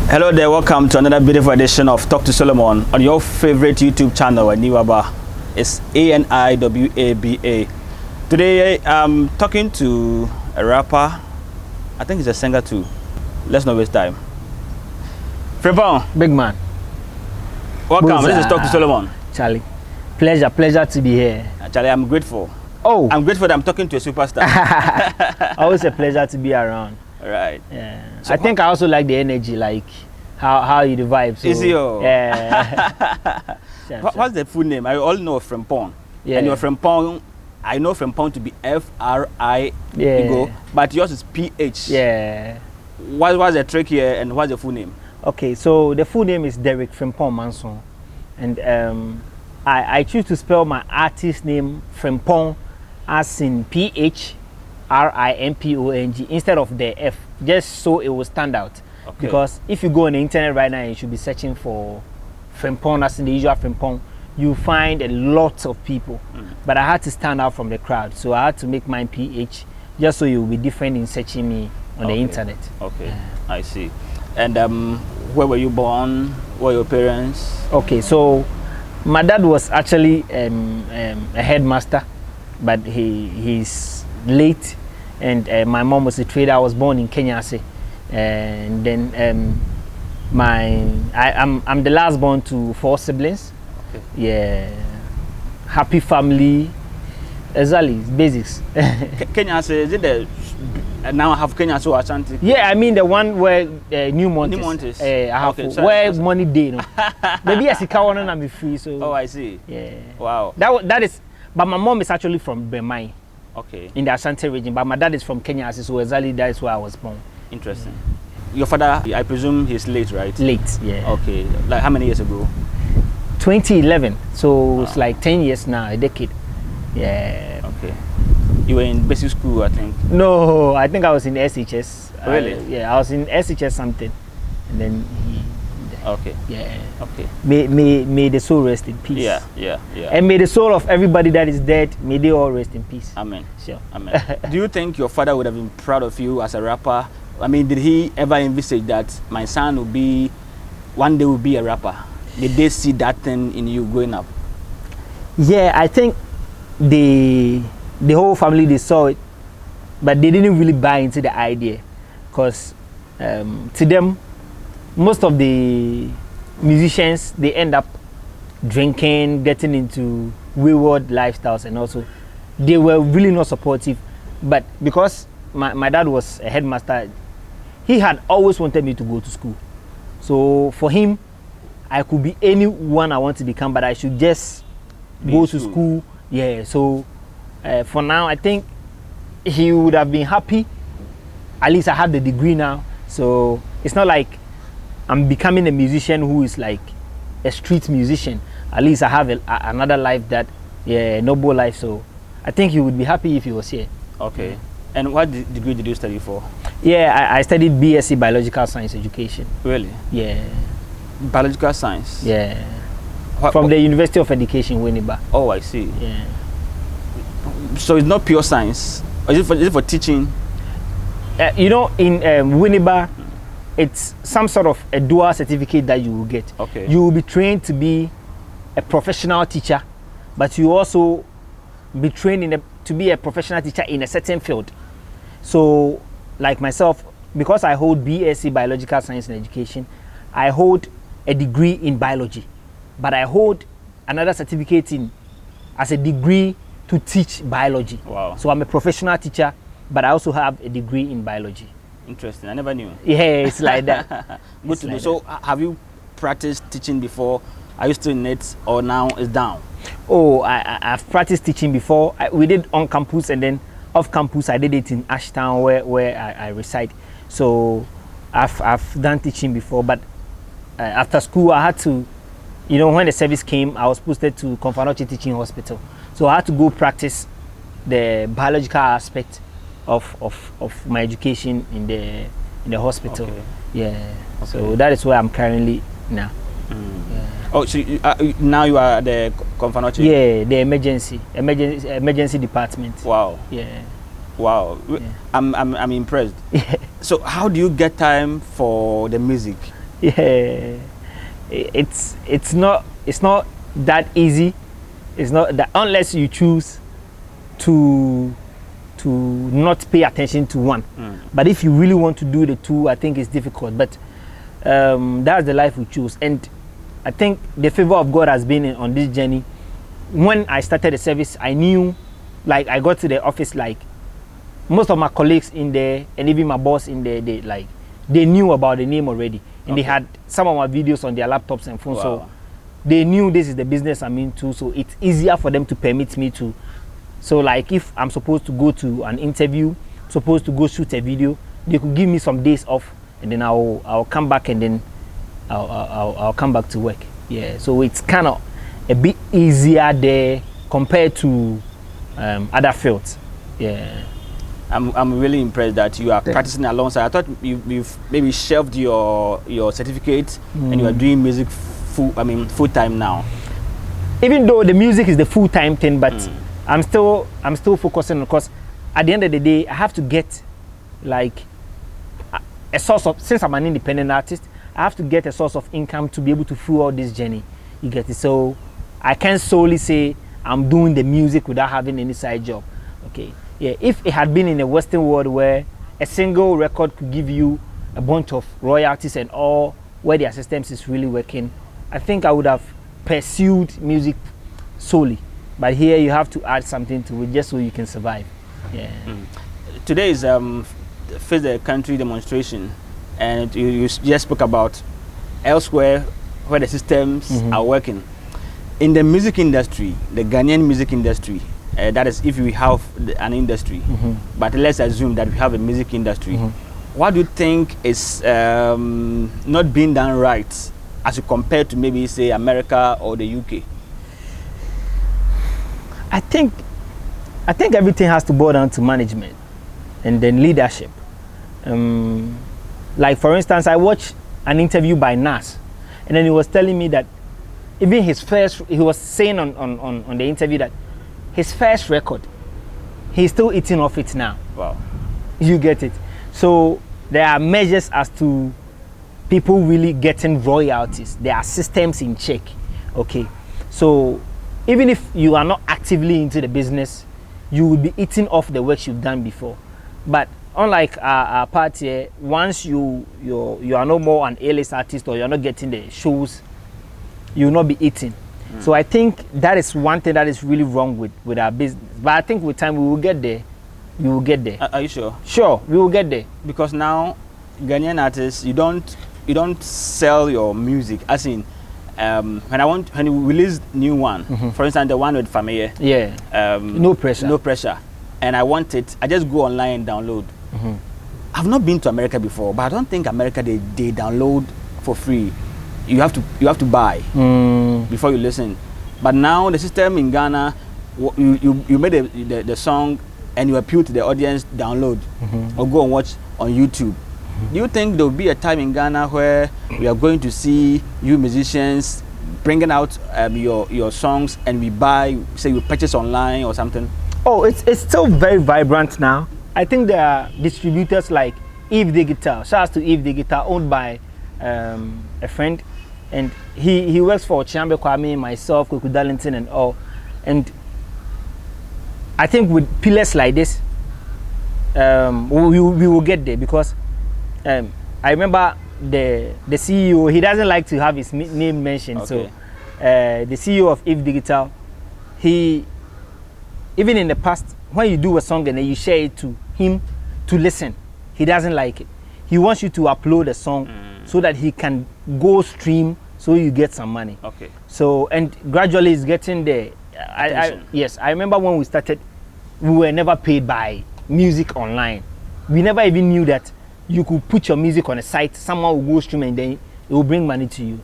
Hello there, welcome to another beautiful edition of Talk to Solomon on your favorite YouTube channel, Aniwaba. It's ANIWABA. Today I'm talking to a rapper. I think he's a singer too. Let's not waste time. Phrimpong. Big man. Welcome. This is Talk to Solomon. Charlie, pleasure to be here. Charlie, I'm grateful. Oh, I'm grateful that I'm talking to a superstar. Always a pleasure to be around. Right. Yeah. So I think I also like the energy, like how you the vibe. So, is you? Yeah. What's the full name? I all know Phrimpong. Yeah. And your Phrimpong, I know Phrimpong to be F-R-I, Yeah. but yours is P-H. Yeah. What's the trick here and what's the full name? Okay, so the full name is Derek Phrimpong Manson, and I choose to spell my artist name Phrimpong as in P-H-R-I-M-P-O-N-G instead of the F, just so it will stand out. Okay. Because if you go on the internet right now, you should be searching for Phrimpong as in the usual Phrimpong, you find a lot of people. But I had to stand out from the crowd, so I had to make mine PH just so you will be different in searching me on the internet. Okay, I see. And where were you born? Where were your parents? Okay, so my dad was actually a headmaster, but he's late, and my mom was a trader. I was born in Kenya, and then I'm the last born to 4 siblings. Okay. Yeah, happy family. Exactly, basics. Kenya, is it the now I have Kenya so Ashanti? Yeah, I mean the one where New Montes. I have where money day. No? Maybe as a car and I'm free. So. Oh, I see. Yeah. Wow. That is. But my mom is actually from Fameye. Okay. In the Ashanti region, but my dad is from Kenya, so exactly that is where I was born. Interesting. Your father, I presume he's late, right? Late, yeah. Okay. Like how many years ago? 2011. So it's like 10 years now, a decade. Yeah. Okay. You were in basic school, I think. No, I think I was in SHS. Really? Yeah, I was in SHS something, and then he. Okay. Yeah. Okay. May the soul rest in peace. Yeah. And may the soul of everybody that is dead, may they all rest in peace. Amen. Sure. Amen. Do you think your father would have been proud of you as a rapper? I mean, did he ever envisage that my son will be, one day will be a rapper? Did they see that thing in you growing up? Yeah, I think the whole family, they saw it, but they didn't really buy into the idea, because to them, most of the musicians, they end up drinking, getting into wayward lifestyles, and also they were really not supportive. But because my dad was a headmaster, he had always wanted me to go to school. So for him, I could be anyone I want to become, but I should just go to school. Yeah, so for now, I think he would have been happy. At least I have the degree now, so it's not like I'm becoming a musician who is like a street musician. At least I have another life, that noble life. So I think he would be happy if he was here. Okay. And what degree did you study for? Yeah, I studied BSc Biological Science Education. Really? Yeah. Biological Science? Yeah. From the University of Education, Winneba. Oh, I see. Yeah. So it's not pure science? Or is it for teaching? You know, in Winneba, it's some sort of a dual certificate that you will get. Okay. You will be trained to be a professional teacher, but you also be trained to be a professional teacher in a certain field. So, like myself, because I hold BSc Biological Science and Education, I hold a degree in biology, but I hold another certificate as a degree to teach biology. Wow. So I'm a professional teacher, but I also have a degree in biology. Interesting. I never knew. Yeah, it's like that. Good to know. So have you practiced teaching before? Are you still in it, or now it's down? Oh, I've practiced teaching before. We did on campus, and then off campus I did it in Ashtown where I reside. So I've done teaching before, but after school I had to, when the service came, I was posted to Komfo Anokye Teaching Hospital. So I had to go practice the biological aspect of my education in the hospital. Okay. Yeah. Okay. So that is where I'm currently now. Yeah. Oh, so now you are at the Komfo Anokye? Yeah, the emergency department. Wow. Yeah. Wow, Yeah. I'm impressed. So how do you get time for the music? Yeah, it's not that easy. It's not that unless you choose to not pay attention to one. But if you really want to do the two, I think it's difficult. But that's the life we choose. And I think the favor of God has been on this journey. When I started the service, I knew, like, I got to the office, like, most of my colleagues in there and even my boss in there, they knew about the name already. And they had some of my videos on their laptops and phones. Wow. So they knew this is the business I'm into. So it's easier for them to permit me to. So like if I'm supposed to go to an interview, supposed to go shoot a video, they could give me some days off, and then I'll come back, and then I'll come back to work. Yeah, so it's kind of a bit easier there compared to other fields. Yeah, I'm really impressed that you are practicing alongside. I thought you've maybe shelved your certificate and you are doing music full time now. Even though the music is the full time thing, but I'm still focusing, because at the end of the day I have to get like a source of, since I'm an independent artist, I have to get a source of income to be able to fuel all this journey. You get it? So I can't solely say I'm doing the music without having any side job. Okay. Yeah. If it had been in the Western world where a single record could give you a bunch of royalties and all, where their systems is really working, I think I would have pursued music solely. But here you have to add something to it just so you can survive. Yeah. Today is Face the Country demonstration, and you just spoke about elsewhere where the systems are working. In the music industry, the Ghanaian music industry, that is if we have an industry, but let's assume that we have a music industry, what do you think is not being done right as you compare to maybe say America or the UK? I think everything has to boil down to management and then leadership. Like for instance, I watched an interview by Nas, and then he was telling me that even his first, he was saying on the interview that his first record, he's still eating off it now. Wow. You get it? So there are measures as to people really getting royalties. There are systems in check. Okay. So even if you are not actively into the business, you will be eating off the work you've done before. But unlike our part here, once you are no more an A-list artist, or you're not getting the shows, you will not be eating. So I think that is one thing that is really wrong with our business. But I think with time we will get there. We will get there. Are you sure? Sure, we will get there. Because now Ghanaian artists, you don't sell your music. As in, when you release new one, for instance, the one with Fameye. Yeah. No pressure. No pressure. And I want it. I just go online and download. I've not been to America before, but I don't think America they download for free. You have to buy before you listen. But now the system in Ghana, you made the song and you appeal to the audience, download or go and watch on YouTube. Do you think there will be a time in Ghana where we are going to see you musicians bringing out your songs and we buy, say we purchase online or something? Oh, it's still very vibrant now. I think there are distributors like Eve Digital. Shout out to Eve Digital, owned by a friend, and he works for Chiambe Kwame, myself, Kuku Darlington, and all. And I think with pillars like this, we will get there, because I remember the CEO, he doesn't like to have his name mentioned. Okay. So the CEO of Eve Digital, he, even in the past, when you do a song and then you share it to him to listen, he doesn't like it. He wants you to upload a song so that he can go stream, so you get some money. Okay. So, and gradually it's getting there. Yes, I remember when we started, we were never paid by music online. We never even knew that you could put your music on a site, someone will go stream and then it will bring money to you.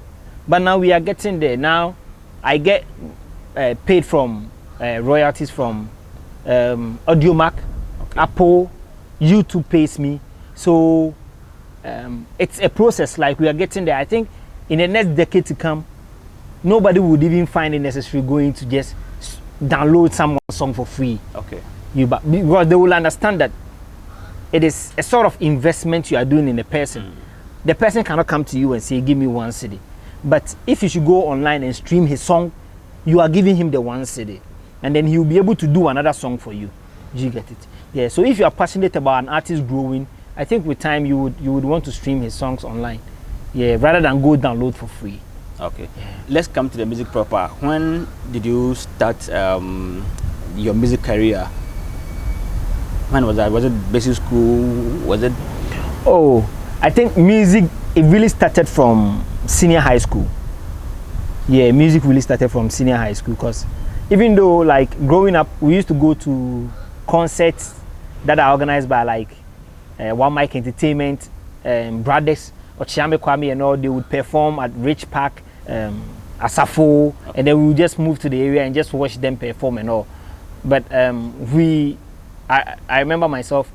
But now we are getting there. Now I get paid from royalties from Audiomack, Apple, YouTube pays me. So it's a process, like we are getting there. I think in the next decade to come, nobody would even find it necessary going to just download someone's song for free. Okay. because they will understand that it is a sort of investment you are doing in a person. The person cannot come to you and say, give me 1 cedi. But if you should go online and stream his song, you are giving him the 1 cedi. And then he will be able to do another song for you. Do you get it? Yeah, so if you are passionate about an artist growing, I think with time you would want to stream his songs online. Yeah, rather than go download for free. Okay. Yeah. Let's come to the music proper. When did you start your music career? When was that? Was it basic school? Was it? Oh, I think music, it really started from senior high school. Yeah, music really started from senior high school, because even though like growing up, we used to go to concerts that are organized by like One Mic Entertainment, Brothers, or Chiame Kwame and all. They would perform at Rich Park, Asafo, okay. And then we would just move to the area and just watch them perform and all. But I remember myself,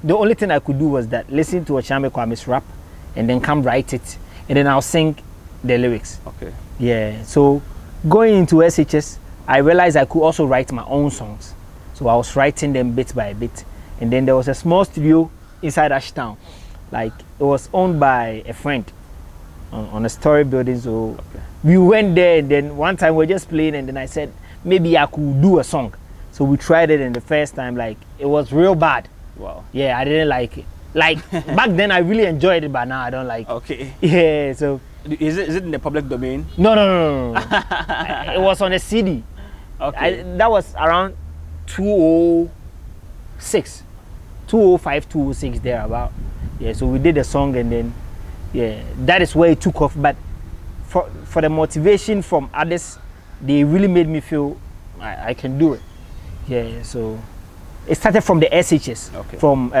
the only thing I could do was that listen to Chiame Kwame's rap and then come write it, and then I'll sing the lyrics. Okay. Yeah, so going into SHS, I realized I could also write my own songs. So I was writing them bit by bit. And then there was a small studio inside Ashtown. Like, it was owned by a friend on a story building. So okay. We went there, and then one time we were just playing, and then I said, maybe I could do a song. So we tried it, and the first time, like, it was real bad. Wow. Yeah, I didn't like it. Like, back then I really enjoyed it, but now I don't like it. Okay. Yeah, so. Is it in the public domain? No. It was on a CD. Okay. That was around 2006. 2005, 2006, there about. Yeah, so we did a song, and then, yeah, that is where it took off. But for the motivation from others, they really made me feel I can do it. Yeah, so it started from the SHS, okay. From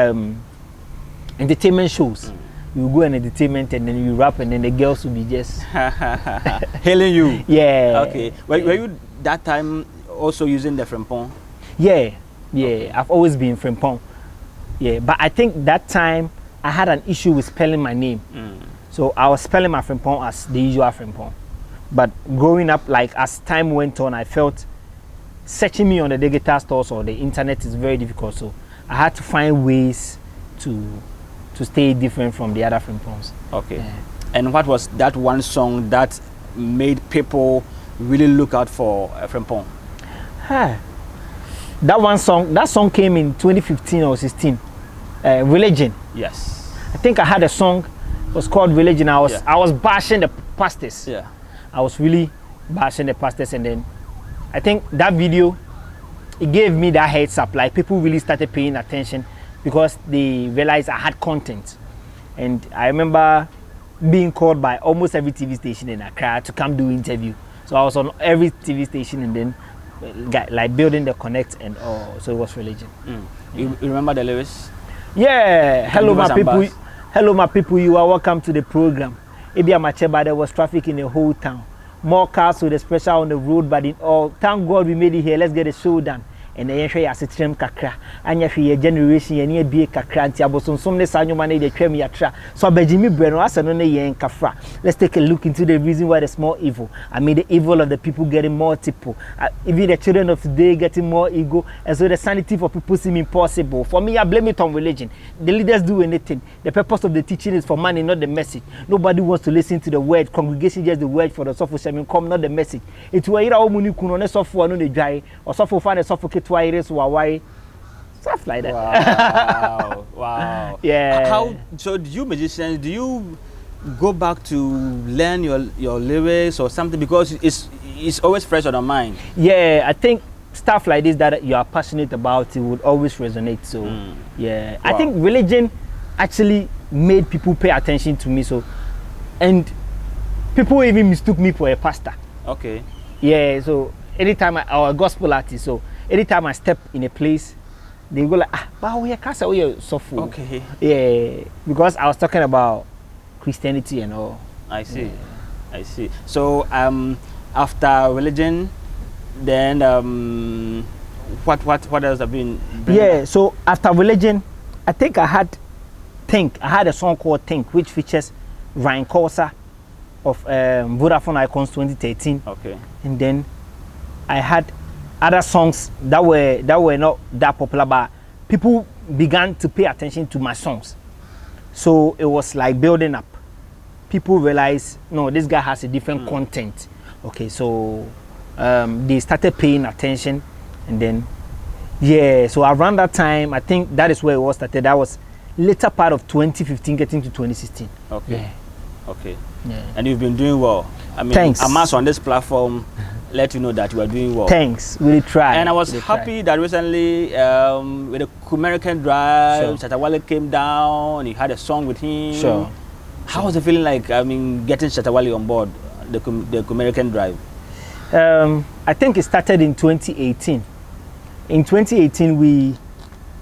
entertainment shows. You go and entertainment, and then you rap, and then the girls will be just hailing you. Yeah. Okay. Were you that time also using the Phrimpong? Yeah. Okay. I've always been Phrimpong. Yeah, but I think that time I had an issue with spelling my name. So I was spelling my Phrimpong as the usual Phrimpong. But growing up, like as time went on, I felt searching me on the digital stores or the internet is very difficult. So I had to find ways to stay different from the other Phrimpongs. Okay. Yeah. And what was that one song that made people really look out for Phrimpong? That song came in 2015 or 16. Religion. Yes. I think I had a song, it was called Religion. I was bashing the pastors. Yeah. I was really bashing the pastors, and then I think that video, it gave me that heads up. Like, people really started paying attention because they realized I had content. And I remember being called by almost every TV station in Accra to come do interview. So I was on every TV station, and then like building the connect and all. So it was Religion. You remember the lyrics? Yeah. Hello my people. Hello my people, you are welcome to the program. Ebia Macheba, there was traffic in the whole town. More cars with the special on the road, but in all, thank God we made it here. Let's get the show done. And then you say trim kakra. And you generation and you be kakra and tiaboson. Some days I manage the creme yatra. So Benjamin Breno as an yen kafra. Let's take a look into the reason why there's more evil. I mean the evil of the people getting multiple. Even the children of today getting more ego. And so the sanity for people seem impossible. For me, I blame it on religion. The leaders do anything. The purpose of the teaching is for money, not the message. Nobody wants to listen to the word. Congregation just the word for the software shaman come, not the message. It's where you are muni kuno software no the dry or software find a software stuff like that. Wow. Wow. Yeah. How so? Do you musicians, do you go back to learn your lyrics or something, because it's always fresh on your mind? Yeah, I think stuff like this that you are passionate about, it would always resonate. So yeah, wow. I think Religion actually made people pay attention to me. So, and people even mistook me for a pastor. Okay. Yeah. So anytime or a gospel artist. So anytime I step in a place, they go like, but we are cast away so full. Okay. Yeah, because I was talking about Christianity and all. I see. Yeah. I see. So after Religion, then what else have been? Yeah. So after Religion, I think I had a song called Think, which features Ryan Corsa of Vodafone Icons 2013. Okay. And then I had other songs that were not that popular, but people began to pay attention to my songs. So it was like building up. People realized, no, this guy has a different content. Okay, so they started paying attention, and then so around that time, I think that is where it was started. That was later part of 2015, getting to 2016. Okay. Yeah. Okay. Yeah. And you've been doing well. I mean, Thanks. Amas on this platform let you know that you are doing well. Thanks. Really try. And I was happy that recently with the American Drive, Shatawale came down and you had a song with him. Sure. How was it feeling like, I mean, getting Shatawale on board the American Drive? I think it started in 2018. In 2018,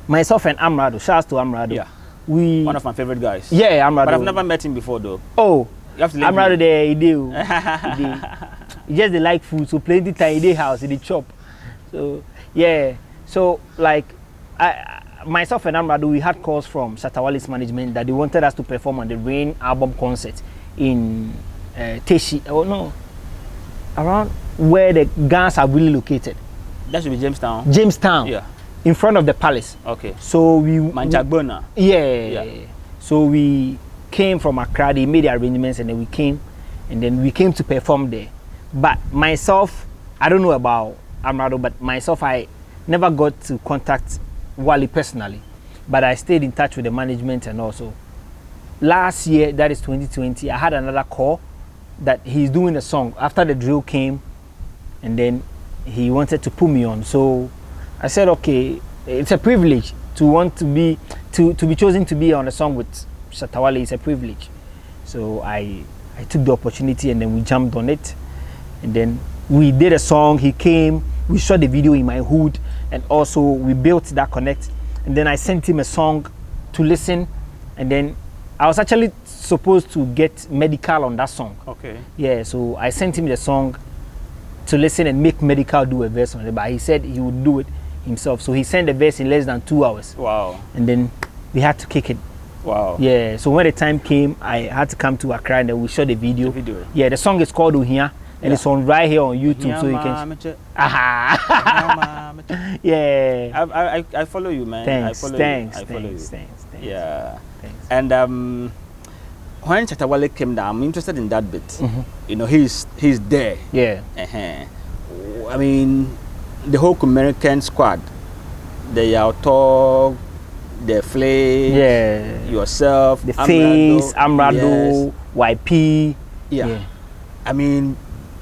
myself and Amrado, shouts to Amrado. Yeah. One of my favorite guys. Yeah, Amrado. But I've never met him before though. Oh, you have to let Amrado me. there, he do. He just they like food, so plenty time he dey house, he dey chop. So yeah, so like myself and Amrado, we had calls from Shatawale's management that they wanted us to perform on the Rain album concert in Teshi. Oh no, around where the guns are really located. That should be Jamestown. Jamestown. Yeah. In front of the palace. Okay. So we Manchagbona. Yeah. So we came from Accra. They made the arrangements, and then we came to perform there. But myself, I don't know about Amrado, but myself, I never got to contact Wally personally. But I stayed in touch with the management, and also last year, that is 2020, I had another call that he's doing a song after the drill came, and then he wanted to put me on. So I said, okay, it's a privilege to want to be chosen to be on a song with Shatawale. It's a privilege. So I took the opportunity, and then we jumped on it, and then we did a song. He came, we shot the video in my hood, and also we built that connect. And then I sent him a song to listen, and then I was actually supposed to get medical on that song. Okay. Yeah, so I sent him the song to listen and make medical do a verse on it, but he said he would do it himself. So he sent the verse in less than 2 hours. Wow. And then we had to kick it. Wow. Yeah, so when the time came, I had to come to Accra, and then we shot the video. Yeah, the song is called Uhia, and it's on right here on YouTube, so you can. Aha. Yeah. I follow you, man. Thanks. I follow Thanks. you. I follow Thanks. you. Thanks. Yeah. Thanks. And when Shatawale came down, I'm interested in that bit. You know, he's there. Yeah. I mean, the whole American squad, the Yauto, the Flay, yourself, the Face, Amrado, YP. Yeah. I mean,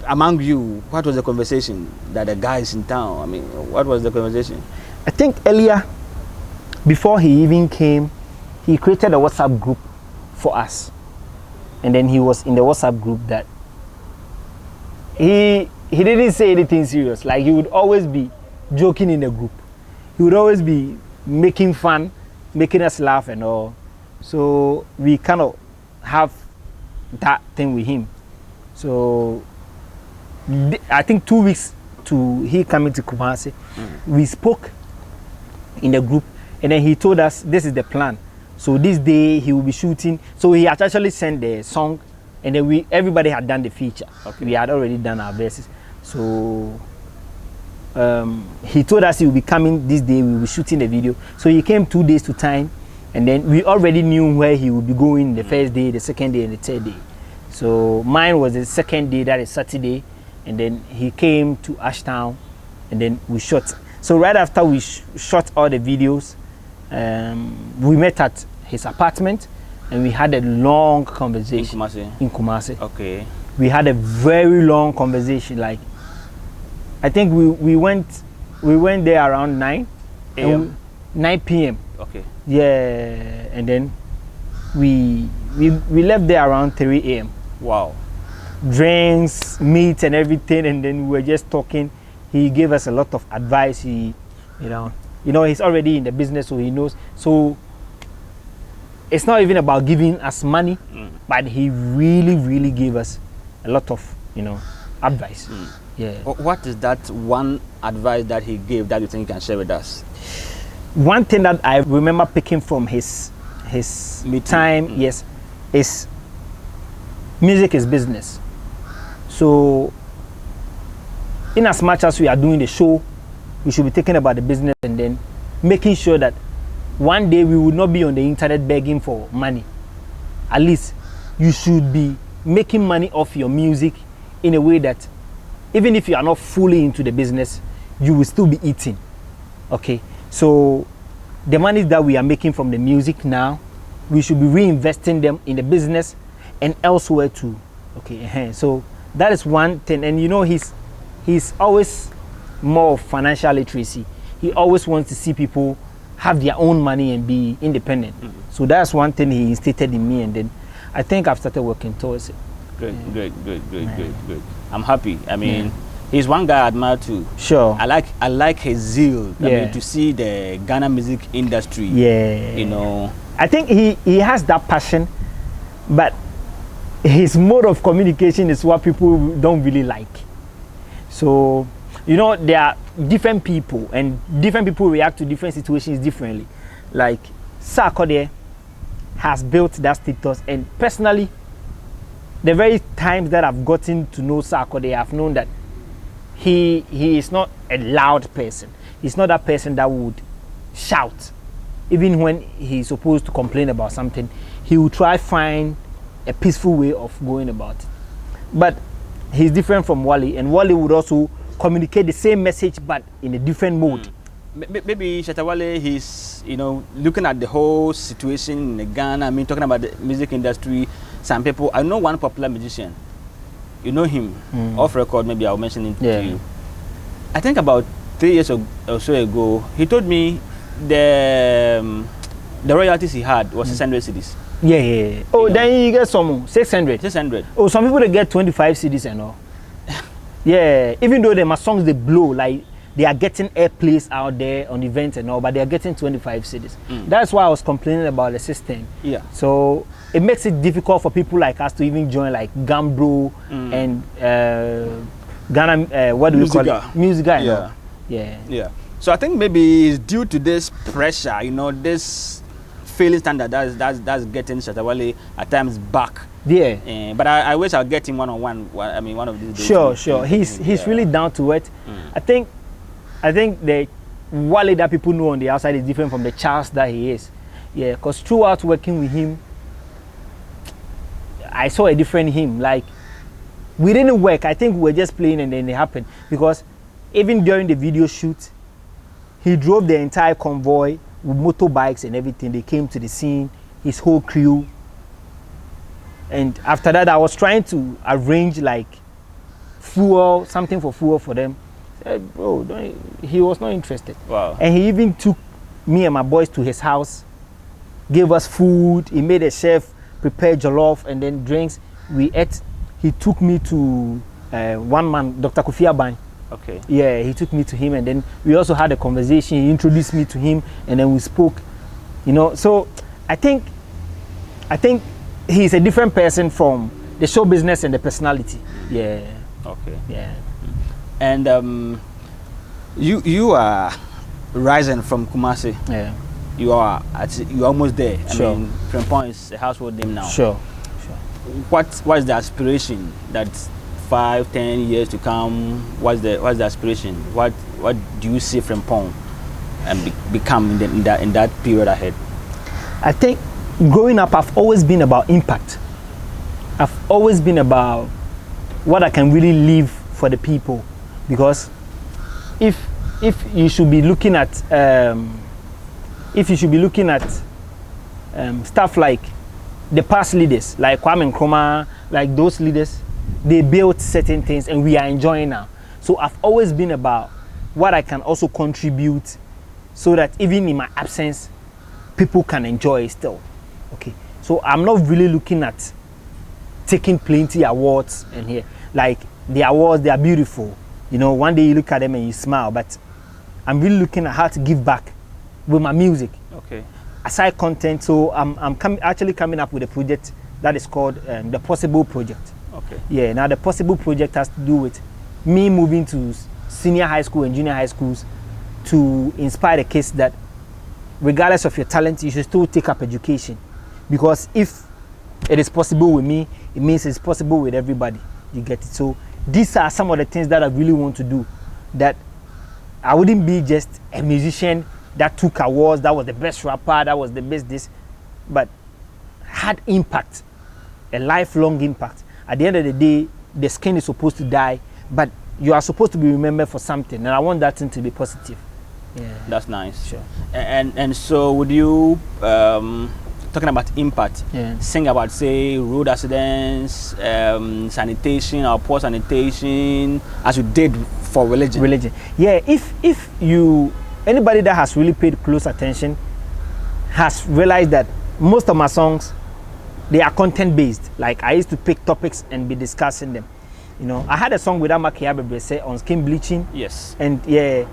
among you, what was the conversation that the guys in town? I mean, what was the conversation? I think earlier, before he even came, he created a WhatsApp group for us. And then he was in the WhatsApp group that he didn't say anything serious. Like, he would always be joking in the group. He would always be making fun, making us laugh and all. So we kind of have that thing with him. So I think 2 weeks to he coming to Kumasi, we spoke in the group, and then he told us this is the plan. So this day he will be shooting. So he had actually sent the song, and then everybody had done the feature. Okay. We had already done our verses. So he told us he will be coming this day. We will be shooting the video. So he came 2 days to time, and then we already knew where he would be going the first day, the second day, and the third day. So mine was the second day, that is Saturday, and then he came to Ashtown, and then we shot. So right after we shot all the videos, we met at his apartment, and we had a long conversation. In Kumasi. Okay. We had a very long conversation. Like, I think we went there around 9 a.m. 9 p.m. Okay. Yeah, and then we left there around 3 a.m. Wow. Drinks, meat, and everything, and then we were just talking. He gave us a lot of advice. He, you know, he's already in the business, so he knows. So it's not even about giving us money, but he really, really gave us a lot of, advice. Yeah. What is that one advice that he gave that you think you can share with us? One thing that I remember picking from his time, yes, is music is business. So in as much as we are doing the show, we should be thinking about the business and then making sure that one day we will not be on the internet begging for money. At least you should be making money off your music in a way that even if you are not fully into the business, you will still be eating. Okay, so the money that we are making from the music now, we should be reinvesting them in the business and elsewhere too. Okay, so that is one thing. And you know, he's always more of financial literacy. He always wants to see people have their own money and be independent. So that's one thing he instated in me, and then I think I've started working towards it. Great. I'm happy. I mean, he's one guy I admire too. Sure. I like his zeal. I mean, to see the Ghana music industry. Yeah. You know. I think he has that passion, but his mode of communication is what people don't really like. So, you know, there are different people, and different people react to different situations differently. Like Sarkodie has built that status, and personally, the very times that I've gotten to know Sarkodie, I've known that he is not a loud person. He's not that person that would shout. Even when he's supposed to complain about something, he will try find a peaceful way of going about it. But he's different from Wally, and Wally would also communicate the same message but in a different mode. Maybe Shatta Wale, he's, you know, looking at the whole situation in Ghana. I mean, talking about the music industry. Some people, I know one popular musician, you know him, off record, maybe I'll mention it to you. I think about 3 years or so ago, he told me the royalties he had was 600 cedis. Yeah. Oh, then you get some 600. 600. Oh, some people they get 25 cedis and all. Yeah, even though my songs they blow, like they are getting airplays out there on events and all, but they are getting 25 cedis. That's why I was complaining about the system. Yeah. So it makes it difficult for people like us to even join like Gambro and Ghana. What do we call it? Musica. Yeah. So I think maybe it's due to this pressure, you know, this failing standard that's getting Shatta Wale at times back. Yeah. But I wish I'll get him one-on-one. I mean, one of these days. Sure. He's really down to it. I think the Wale that people know on the outside is different from the Charles that he is. Yeah, because throughout working with him, I saw a different him. Like, we didn't work. I think we were just playing and then it happened. Because even during the video shoot, he drove the entire convoy with motorbikes and everything. They came to the scene, his whole crew. And after that, I was trying to arrange like something for fuel for them. Said, bro, he was not interested. Wow. And he even took me and my boys to his house, gave us food. He made a chef prepare jollof and then drinks. We ate. He took me to one man, Dr. Kofi Aban. Okay. Yeah, he took me to him, and then we also had a conversation. He introduced me to him, and then we spoke. You know, so I think he's a different person from the show business and the personality. Yeah. Okay. Yeah. And you are rising from Kumasi. Yeah. You're almost there. Sure. I mean, Phrimpong is a household name now. Sure. What is the aspiration that 5-10 years to come? What's the aspiration? What do you see Phrimpong and become in that period ahead? I think growing up, I've always been about impact. I've always been about what I can really leave for the people, because if you should be looking at stuff like the past leaders, like Kwame Nkrumah, like those leaders, they built certain things and we are enjoying now. So I've always been about what I can also contribute, so that even in my absence, people can enjoy it still. Okay, so I'm not really looking at taking plenty awards and here. Like the awards, they are beautiful. You know, one day you look at them and you smile, but I'm really looking at how to give back with my music. Okay. Aside content, so I'm actually coming up with a project that is called the Possible Project. Okay. Yeah, now the Possible Project has to do with me moving to senior high school and junior high schools to inspire the kids that regardless of your talent, you should still take up education. Because if it is possible with me, it means it's possible with everybody. You get it? So these are some of the things that I really want to do, that I wouldn't be just a musician that took awards, that was the best rapper, that was the best this, but had impact, a lifelong impact. At the end of the day, the skin is supposed to die, but you are supposed to be remembered for something, and I want that thing to be positive. Yeah, that's nice. Sure. And so would you talking about impact, sing about, say, road accidents, sanitation or poor sanitation, as you did for religion? Yeah, if you, anybody that has really paid close attention has realized that most of my songs, they are content based. Like, I used to pick topics and be discussing them. You know, I had a song with Amakia on skin bleaching. Yes. And yeah,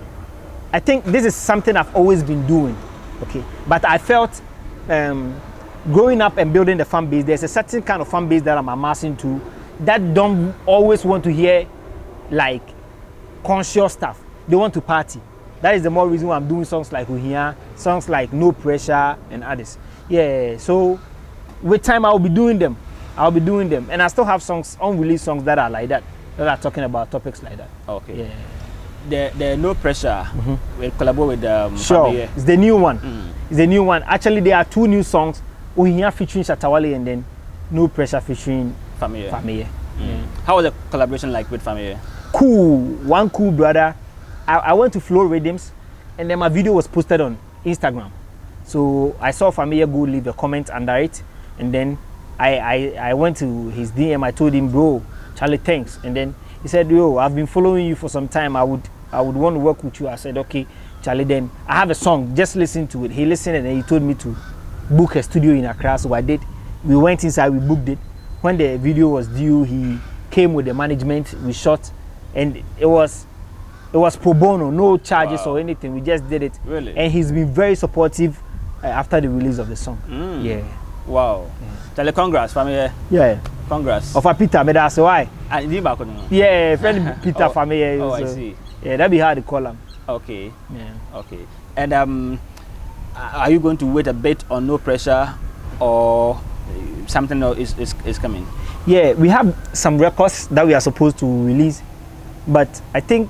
I think this is something I've always been doing. Okay, but I felt growing up and building the fan base, there's a certain kind of fan base that I'm amassing to that don't always want to hear like conscious stuff. They want to party. That is the more reason why I'm doing songs like Uhia, songs like No Pressure and others. Yeah, so with time I'll be doing them. And I still have songs, unreleased songs that are like that are talking about topics like that. Okay. Yeah. The No Pressure, we collaborate with sure, Fameye. It's the new one. It's the new one. Actually, there are 2 new songs. Uhia featuring Shatawale and then No Pressure featuring Fameye. How was the collaboration like with Fameye? Cool. One cool brother. I went to Flow Rhythms, and then my video was posted on Instagram. So I saw Fameye go leave a comment under it, and then I went to his DM. I told him, bro, Charlie, thanks. And then he said, yo, I've been following you for some time. I would want to work with you. I said, okay, Charlie, then I have a song. Just listen to it. He listened, and then he told me to book a studio in Accra. So I did. We went inside. We booked it. When the video was due, he came with the management. We shot, and it was pro bono, no charges or anything. We just did it. Really? And he's been very supportive after the release of the song. Yeah. Wow. Tell you congrats, Fameye. Yeah. Congrats. Of a Peter, but that's why. Yeah, friend Peter Fameye. Oh, I see. Yeah, that'd be hard to call him. Okay. Yeah. Okay. And are you going to wait a bit on No Pressure, or something is coming? Yeah, we have some records that we are supposed to release, but I think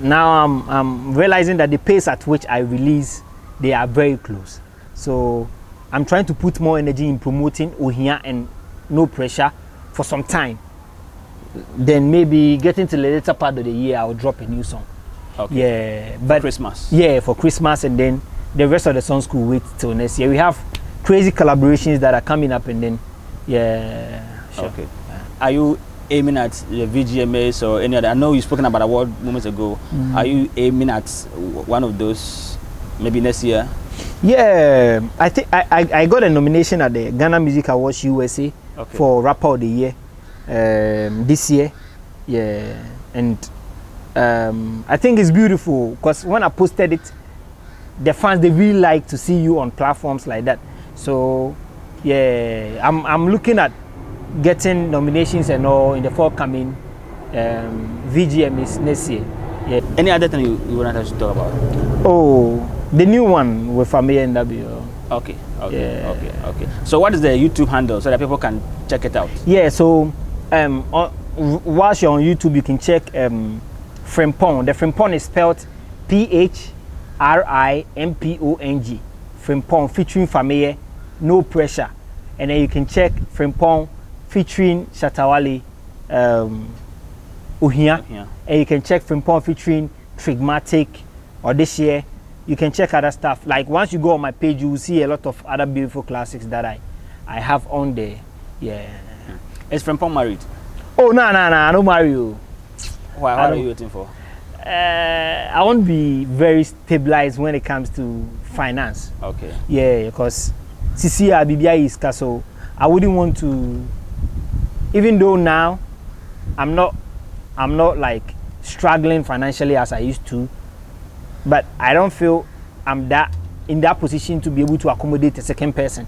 now I'm realizing that the pace at which I release, they are very close. So I'm trying to put more energy in promoting Uhia and No Pressure for some time. Then maybe getting to the later part of the year, I'll drop a new song. Okay. Yeah, but for Christmas. Yeah, for Christmas, and then the rest of the songs could wait till next year. We have crazy collaborations that are coming up, and then sure. Okay. Are you aiming at the VGMAs or any other? I know you've spoken about award moments ago. Are you aiming at one of those maybe next year? Yeah, I think I got a nomination at the Ghana Music Awards USA for Rapper of the Year this year. Yeah, and I think it's beautiful because when I posted it, the fans, they really like to see you on platforms like that. So yeah, I'm looking at getting nominations and all in the forthcoming VGMAs next year. Yeah. Any other thing you want us to talk about? Oh, the new one with Fameye and W. Okay. Okay. So what is the YouTube handle so that people can check it out? Yeah. So whilst you're on YouTube, you can check Phrimpong. The Phrimpong is spelled Phrimpong. Phrimpong featuring Fameye, No Pressure, and then you can check Phrimpong featuring Shatawale, Uhia, and you can check Phrimpong featuring Trigmatic or this year. You can check other stuff. Like once you go on my page, you will see a lot of other beautiful classics that I have on there. Yeah. Is Phrimpong married? Oh no, I don't marry you. Why? What are you waiting for? I want to be very stabilized when it comes to finance. Okay. Yeah, because CCR BBI is so I wouldn't want to, even though now I'm not like struggling financially as I used to, but I don't feel I'm in that position to be able to accommodate a second person,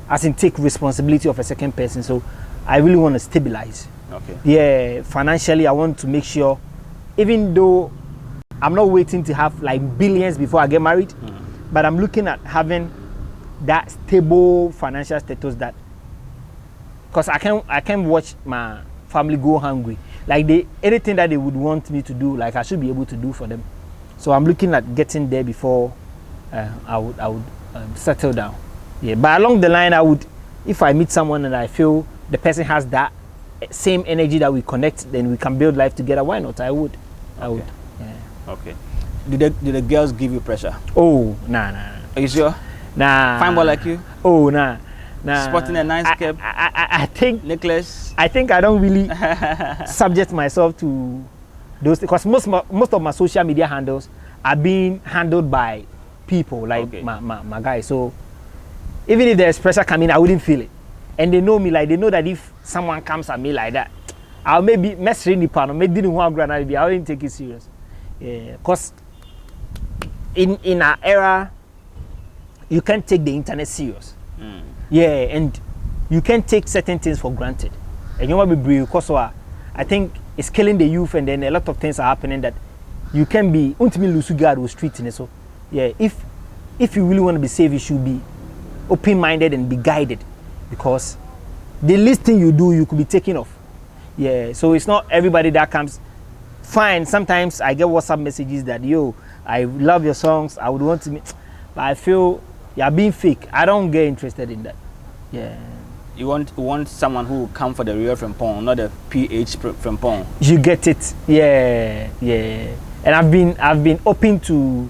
as in take responsibility of a second person. So I really want to stabilize. Okay. Yeah, financially I want to make sure, even though I'm not waiting to have like billions before I get married, but I'm looking at having that stable financial status, that because I can watch my family go hungry. Like anything that they would want me to do, like I should be able to do for them. So I'm looking at getting there before I would settle down. Yeah, but along the line, if I meet someone and I feel the person has that same energy that we connect, then we can build life together. Why not? I would. Yeah. Okay. Do the girls give you pressure? Oh, nah. Are you sure? Nah. Fine boy like you? Oh, nah. Sporting a nice cap. I think necklace. I think I don't really subject myself to those, because most of my social media handles are being handled by people like my guys. So even if there's pressure coming, I wouldn't feel it. And they know me, like they know that if someone comes at me like that, I'll maybe mess in the panel, maybe didn't want to I wouldn't take it serious. Yeah, because in our era, you can't take the internet serious. Yeah, and you can't take certain things for granted. And you want to be brave, because I think it's killing the youth, and then a lot of things are happening that you can be ultimately lose guard with street in it. So yeah, if you really want to be safe, you should be open-minded and be guided, because the least thing you do, you could be taken off. Yeah, so it's not everybody that comes. Fine, sometimes I get WhatsApp messages that, yo, I love your songs, I would want to meet, but I feel you're being fake. I don't get interested in that. Yeah. You want someone who will come for the real Phrimpong, not the PH Phrimpong. You get it. Yeah. And I've been open to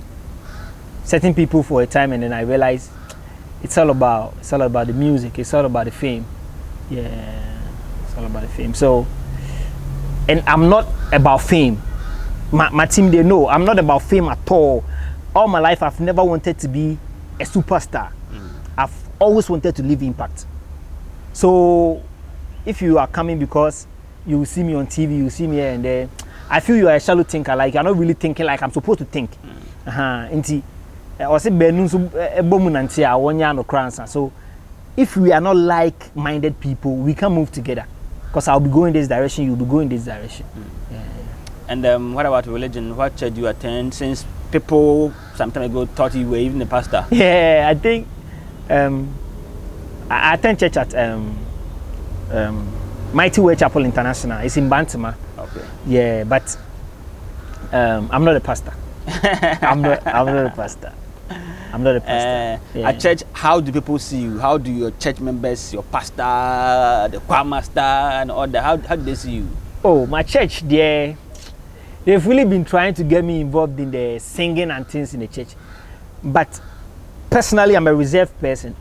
certain people for a time, and then I realized it's all about the music. It's all about the fame. Yeah. It's all about the fame. So, and I'm not about fame. My team, they know I'm not about fame at all. All my life, I've never wanted to be a superstar. I've always wanted to leave impact. So if you are coming because you will see me on TV, you see me here and there, I feel you are a shallow thinker. Like you're not really thinking like I'm supposed to think. So if we are not like-minded people, we can move together. Because I'll be going this direction, you'll be going this direction. Yeah. And what about religion? What church do you attend? Since people some time ago thought you were even a pastor. Yeah, I think I attend church at Mighty Way Chapel International. It's in Bantama. Okay. Yeah, but I'm not a pastor. I'm not a pastor. I'm not a pastor. Yeah. At church, how do people see you? How do your church members, your pastor, the choir master, and all that? How do they see you? Oh, my church, they've really been trying to get me involved in the singing and things in the church. But personally, I'm a reserved person.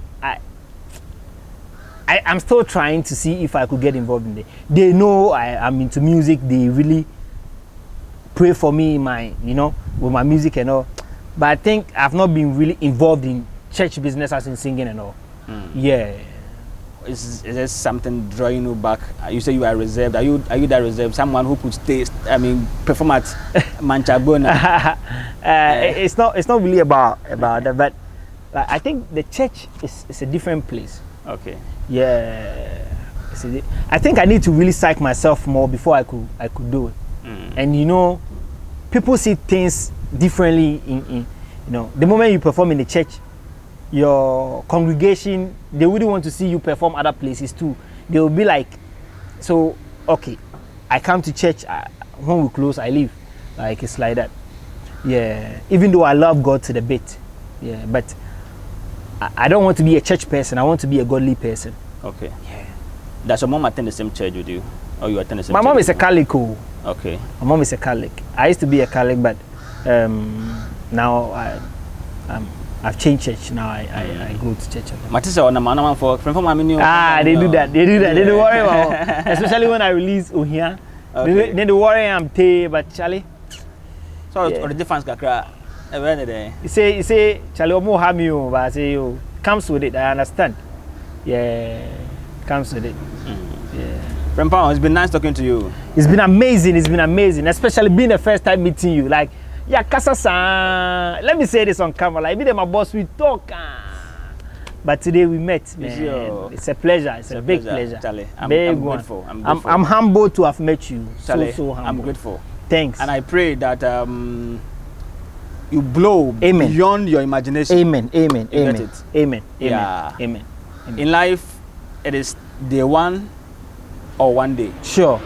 I'm still trying to see if I could get involved in it. They know I'm into music. They really pray for me, with my music and all. But I think I've not been really involved in church business as in singing and all. Yeah. Is there something drawing you back? You say you are reserved. Are you that reserved? Someone who could perform at Manchagona? It's not really about that, but I think the church is a different place. Okay. Yeah. I think I need to really psych myself more before I could do it. And people see things differently in the moment you perform in the church, your congregation, they wouldn't want to see you perform other places too. They will be like, so okay, I come to church, when we close I leave. Like it's like that. Yeah, even though I love God to the bit. Yeah, but I don't want to be a church person. I want to be a godly person. Okay. Yeah. Does your mom attend the same church with you? Or you attend the same church? My mom is a Catholic. Okay. My mom is a Catholic. I used to be a Catholic, but now I've changed church. Now I go to church. They do that. They don't worry about it. Especially when I release Ohia. Okay. They don't worry I'm Tay, but Charlie. So the difference kakra. You say Charlie Omo have me, but I say you comes with it. I understand. Yeah, comes with it. Yeah. Phrimpong, it's been nice talking to you. It's been amazing. It's been amazing, especially being the first time meeting you. Like, yeah, Kasa-san. Let me say this on camera. Like, be my boss, we talk. But today we met, man. It's a pleasure. It's a big pleasure. Charlie, I'm grateful. I'm humbled to have met you. Charlie, so humble. I'm grateful. Thanks. And I pray that you blow beyond your imagination. Amen. Amen. You Amen. get it? Amen. Yeah. Amen. Amen. In life, it is day one or one day? Sure.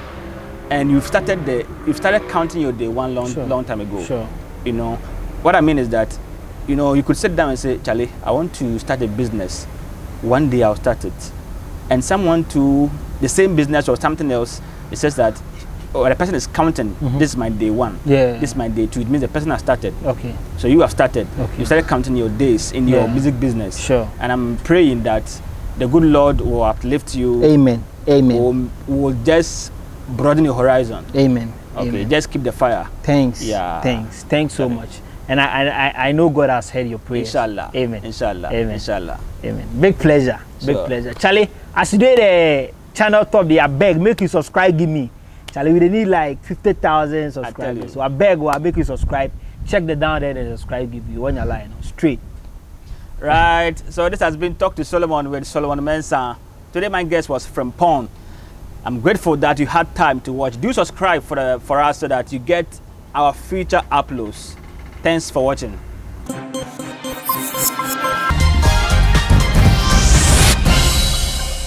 And you've started counting your day one long time ago. Sure. You know, what I mean is that, you know, you could sit down and say, Charlie, I want to start a business. One day I'll start it. And someone to the same business or something else, it says that, or the person is counting, this is my day one. Yeah. This is my day two. It means the person has started. Okay. So you have started. Okay. You started counting your days in your music business. Sure. And I'm praying that the good Lord will uplift you. Amen. Amen. Will just broaden your horizon. Amen. Okay. Amen. Just keep the fire. Thanks. Yeah. Thanks so much. And I know God has heard your prayers. Inshallah. Amen. Inshallah. Amen. Inshallah. Amen. Big pleasure. Big Sure. pleasure. Charlie, as you did the channel top, I beg, make you subscribe, give me. Charlie, we need like 50,000 subscribers. So I beg, I make you subscribe. Check the down there and subscribe, give you on your line straight. Right. So this has been Talk to Solomon with Solomon Mensah. Today my guest was Phrimpong. I'm grateful that you had time to watch. Do subscribe for us so that you get our future uploads. Thanks for watching.